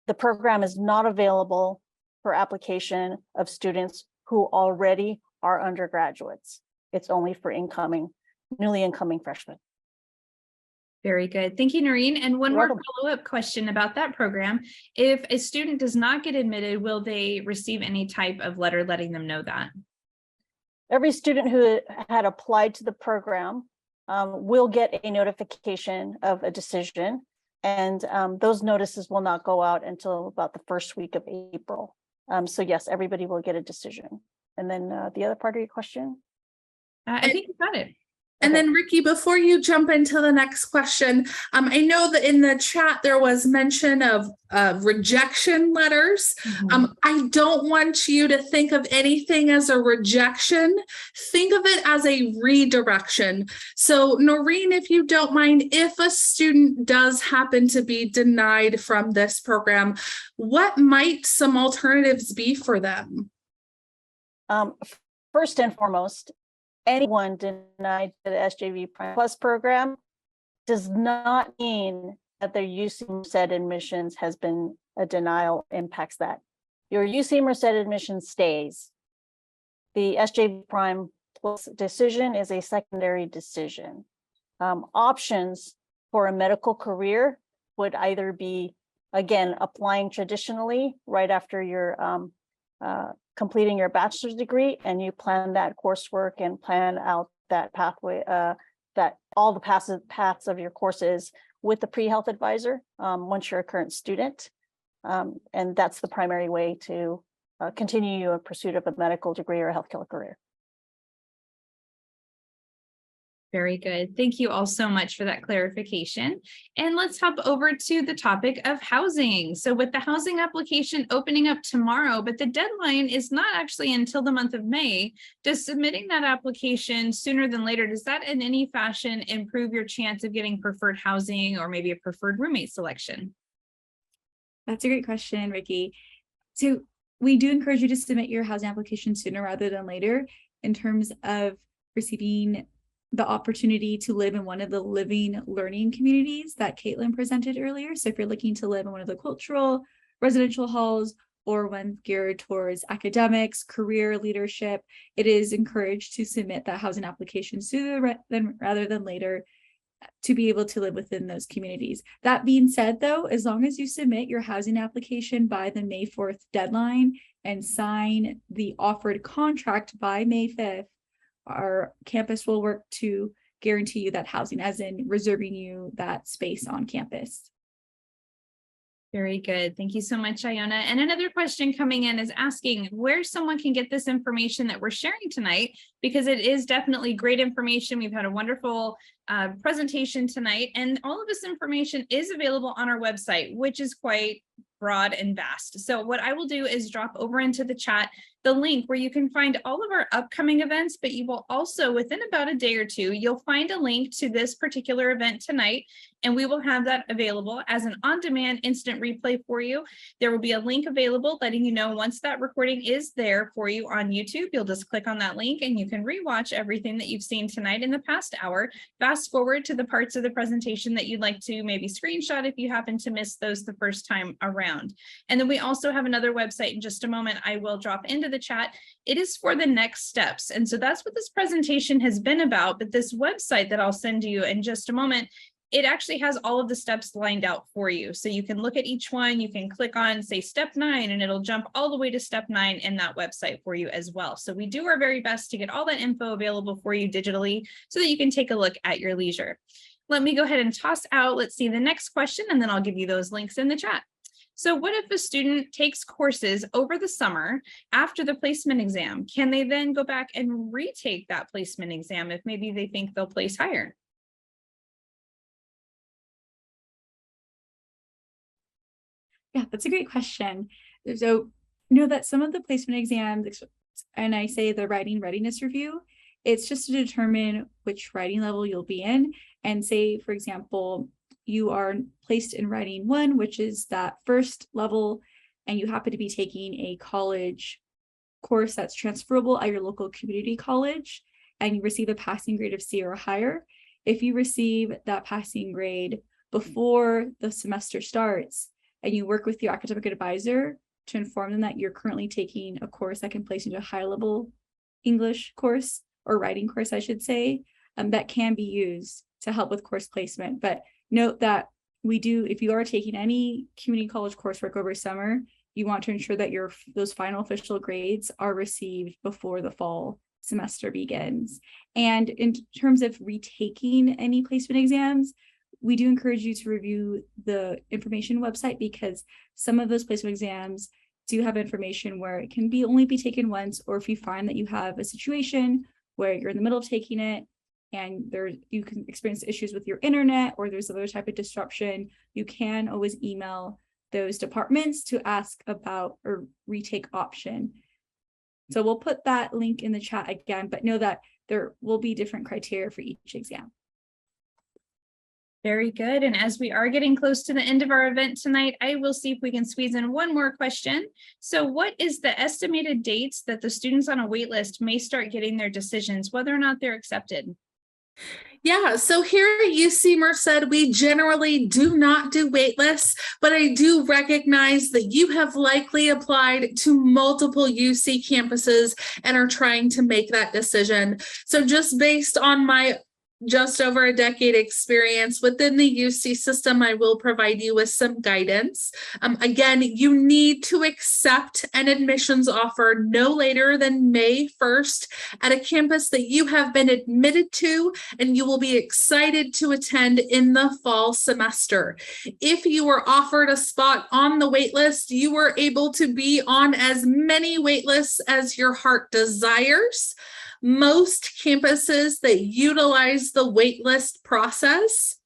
The program is not available for application of students who already are undergraduates. It's only for newly incoming freshmen. Very good. Thank you, Noreen. And one more follow-up question about that program. If a student does not get admitted, will they receive any type of letter letting them know that? Every student who had applied to the program will get a notification of a decision, and those notices will not go out until about the first week of April. So yes, everybody will get a decision. And then the other part of your question? I think you got it. And then Ricky, before you jump into the next question, I know that in the chat there was mention of rejection letters. I don't want you to think of anything as a rejection. Think of it as a redirection. So Noreen, if you don't mind, if a student does happen to be denied from this program, what might some alternatives be for them? First and foremost, anyone denied to the SJV Prime Plus program does not mean that their UC Merced admissions has been a denial impacts that. Your UC Merced admission stays. The SJV Prime Plus decision is a secondary decision. Options for a medical career would either be, again, applying traditionally right after your completing your bachelor's degree, and you plan that coursework and plan out that pathway, that all the paths of your courses with the pre-health advisor once you're a current student. And that's the primary way to continue your pursuit of a medical degree or a healthcare career. Very good. Thank you all so much for that clarification. And let's hop over to the topic of housing. So with the housing application opening up tomorrow, but the deadline is not actually until the month of May, does submitting that application sooner than later, does that in any fashion improve your chance of getting preferred housing or maybe a preferred roommate selection? That's a great question, Ricky. So we do encourage you to submit your housing application sooner rather than later in terms of receiving the opportunity to live in one of the living learning communities that Caitlin presented earlier. So if you're looking to live in one of the cultural residential halls or one geared towards academics, career leadership, it is encouraged to submit that housing application sooner rather than later to be able to live within those communities. That being said, though, as long as you submit your housing application by the May 4th deadline and sign the offered contract by May 5th, our campus will work to guarantee you that housing, as in reserving you that space on campus. Very good. Thank you so much, Iona. And another question coming in is asking where someone can get this information that we're sharing tonight, because it is definitely great information. We've had a wonderful presentation tonight, and all of this information is available on our website, which is quite broad and vast. So what I will do is drop over into the chat the link where you can find all of our upcoming events, but you will also, within about a day or two, you'll find a link to this particular event tonight, and we will have that available as an on-demand instant replay for you. There will be a link available letting you know once that recording is there for you on YouTube. You'll just click on that link and you can rewatch everything that you've seen tonight in the past hour. Fast forward to the parts of the presentation that you'd like to maybe screenshot if you happen to miss those the first time around. And then we also have another website in just a moment I will drop into the chat. It is for the next steps. And so that's what this presentation has been about. But this website that I'll send you in just a moment, it actually has all of the steps lined out for you. So you can look at each one, you can click on, say, step 9, and it'll jump all the way to step 9 in that website for you as well. So we do our very best to get all that info available for you digitally so that you can take a look at your leisure. Let me go ahead and toss out, let's see, the next question, and then I'll give you those links in the chat. So what if a student takes courses over the summer after the placement exam? Can they then go back and retake that placement exam if maybe they think they'll place higher? Yeah, that's a great question. So know that some of the placement exams, and I say the writing readiness review, it's just to determine which writing level you'll be in. And say, for example, you are placed in writing 1, which is that first level, and you happen to be taking a college course that's transferable at your local community college, and you receive a passing grade of C or higher. If you receive that passing grade before the semester starts, and you work with your academic advisor to inform them that you're currently taking a course that can place you into a high level English course or writing course, I should say, that can be used to help with course placement. But note that we do, if you are taking any community college coursework over summer, you want to ensure that those final official grades are received before the fall semester begins. And in terms of retaking any placement exams, we do encourage you to review the information website, because some of those placement exams do have information where it can only be taken once, or if you find that you have a situation where you're in the middle of taking it and you can experience issues with your internet or there's other type of disruption, you can always email those departments to ask about a retake option. So we'll put that link in the chat again, but know that there will be different criteria for each exam. Very good. And as we are getting close to the end of our event tonight, I will see if we can squeeze in one more question. So what is the estimated dates that the students on a wait list may start getting their decisions, whether or not they're accepted? Yeah, so here at UC Merced, we generally do not do wait lists, but I do recognize that you have likely applied to multiple UC campuses and are trying to make that decision. So just based on my just over a decade experience within the UC system, I will provide you with some guidance. Again, you need to accept an admissions offer no later than May 1st at a campus that you have been admitted to and you will be excited to attend in the fall semester. If you were offered a spot on the wait list, you were able to be on as many wait lists as your heart desires. Most campuses that utilize the waitlist process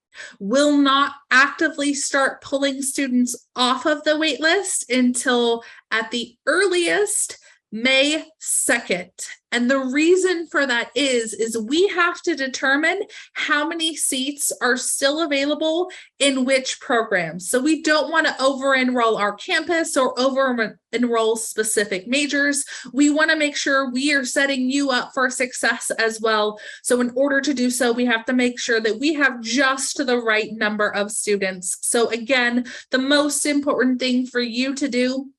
will not actively start pulling students off of the waitlist until at the earliest May 2nd. And the reason for that is we have to determine how many seats are still available in which programs. So we don't want to over-enroll our campus or over-enroll specific majors. We want to make sure we are setting you up for success as well. So in order to do so, we have to make sure that we have just the right number of students. So again, the most important thing for you to do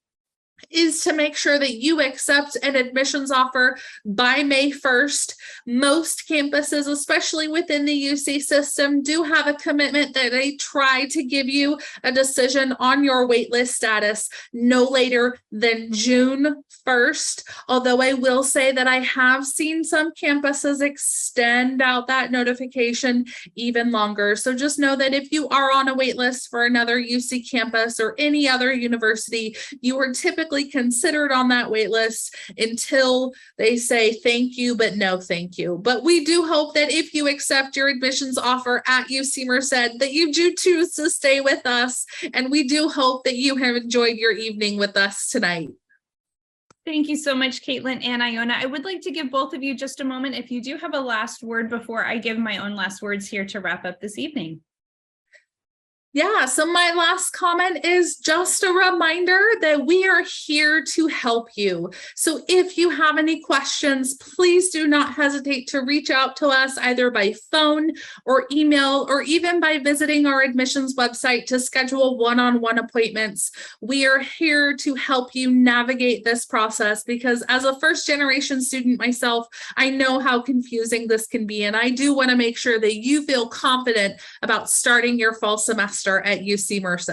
is to make sure that you accept an admissions offer by May 1st. Most campuses, especially within the UC system, do have a commitment that they try to give you a decision on your waitlist status no later than June 1st. Although I will say that I have seen some campuses extend out that notification even longer. So just know that if you are on a waitlist for another UC campus or any other university, you are typically considered on that wait list until they say thank you, but no thank you. But we do hope that if you accept your admissions offer at UC Merced, that you do choose to stay with us. And we do hope that you have enjoyed your evening with us tonight. Thank you so much, Caitlin and Iona. I would like to give both of you just a moment if you do have a last word before I give my own last words here to wrap up this evening. Yeah, so my last comment is just a reminder that we are here to help you. So if you have any questions, please do not hesitate to reach out to us either by phone or email, or even by visiting our admissions website to schedule one-on-one appointments. We are here to help you navigate this process because as a first-generation student myself, I know how confusing this can be, and I do want to make sure that you feel confident about starting your fall semester at UC Merced.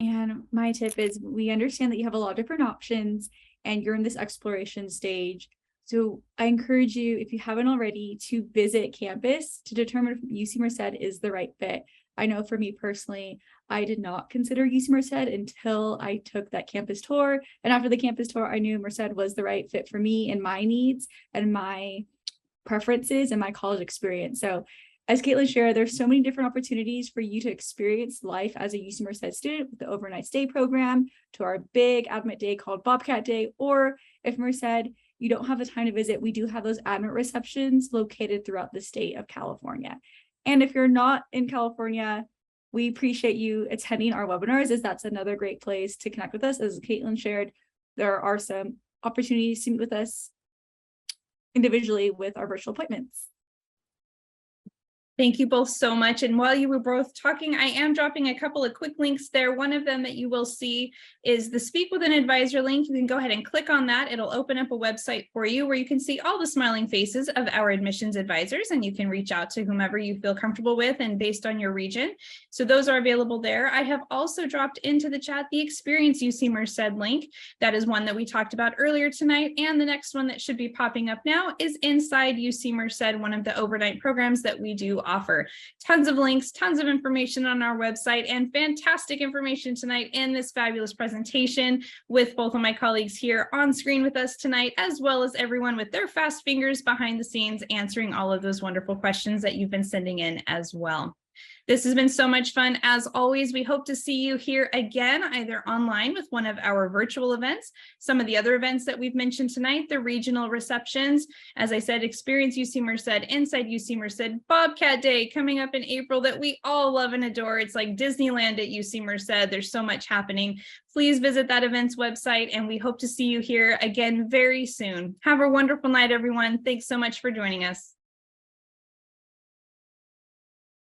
And my tip is we understand that you have a lot of different options and you're in this exploration stage. So I encourage you, if you haven't already, to visit campus to determine if UC Merced is the right fit. I know for me personally, I did not consider UC Merced until I took that campus tour. And after the campus tour, I knew Merced was the right fit for me and my needs and my preferences and my college experience. So as Caitlin shared, there's so many different opportunities for you to experience life as a UC Merced student with the overnight stay program, to our big admit day called Bobcat Day, or if Merced, you don't have the time to visit, we do have those admit receptions located throughout the state of California. And if you're not in California, we appreciate you attending our webinars, as that's another great place to connect with us. As Caitlin shared, there are some opportunities to meet with us individually with our virtual appointments. Thank you both so much. And while you were both talking, I am dropping a couple of quick links there. One of them that you will see is the Speak with an Advisor link. You can go ahead and click on that. It'll open up a website for you where you can see all the smiling faces of our admissions advisors, and you can reach out to whomever you feel comfortable with and based on your region. So those are available there. I have also dropped into the chat the Experience UC Merced link. That is one that we talked about earlier tonight. And the next one that should be popping up now is Inside UC Merced, one of the overnight programs that we do offer. Tons of links, tons of information on our website, and fantastic information tonight in this fabulous presentation with both of my colleagues here on screen with us tonight, as well as everyone with their fast fingers behind the scenes answering all of those wonderful questions that you've been sending in as well. This has been so much fun. As always, we hope to see you here again, either online with one of our virtual events, some of the other events that we've mentioned tonight, the regional receptions, as I said, Experience UC Merced, Inside UC Merced, Bobcat Day coming up in April that we all love and adore. It's like Disneyland at UC Merced. There's so much happening. Please visit that events website, and we hope to see you here again very soon. Have a wonderful night, everyone. Thanks so much for joining us.